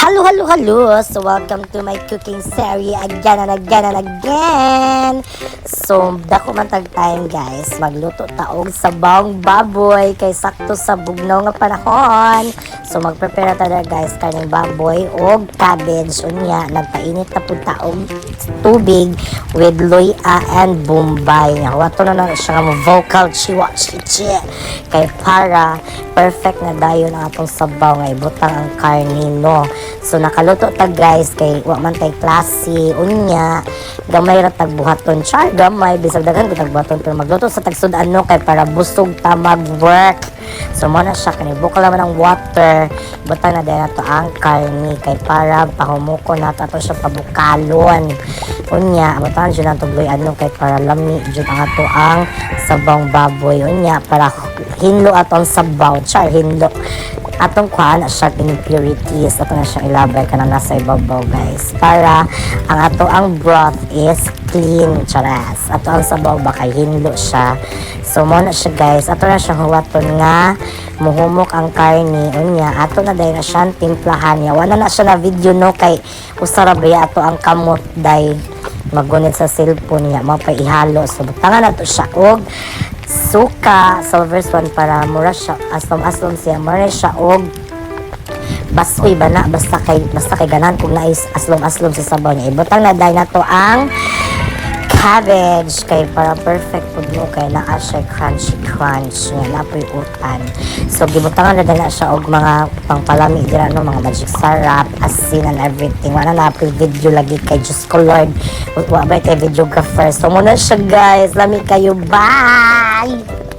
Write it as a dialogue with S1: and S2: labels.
S1: Hello, hello, hello! So, welcome to my cooking series again and again and again! So, dako man tag time guys, magluto taog sa bawang baboy kay sakto sa bugnaw nga panahon. So, magprepare ta guys kaning baboy o cabbage. Unya, nagpainit na po taog tubig with loya and bombay. Wato na siya nga vocal chiwa chichi. Kay para perfect na dayon ang atong sabaw nga ibutang ang karne no. So nakaluto ta guys kay wa man tay klase unya gamay ra tag buhaton char gamay bisag daghan tag buhaton pero magluto sa tagsud-an no kay para busog ta mag-work. So mo na siya kani bukal naman ang water butang na dahil nato ang karne kay para pahumuko na to siya pabukalon unya butang jud nato loy ano kay para lami jud ang ato ang sabang baboy unya para hinlo atong sabaw char hinlo atong kuha na siya impurities ato na siya ilabay ka na nasa ibabaw guys para ang ato ang broth is clean charas ato ang sabaw baka hinlo siya. So mo na siya guys ato na siya huwaton nga muhumok ang karne unya ato na dahil na siyang timplahan niya wala na siya na video no kay usarabaya ato ang kamot day magunit sa cellphone niya mapaihalo so butangan na to siya og suka silver swan para mura siya aslom siya mura siya og basoy ba na basta kay ganan kung nais aslom sa sabaw niya ibutang na dahil na to ang cabbage kay para perfect food mo kay naa siya crunchy niya napoy utan so gibutangan na dahil na siya og mga pangpalami dira no mga magic sarap asin and everything wala na napoy video lagi kay Diyos ko Lord wa ba kay videographer so muna siya guys lami kayo bye.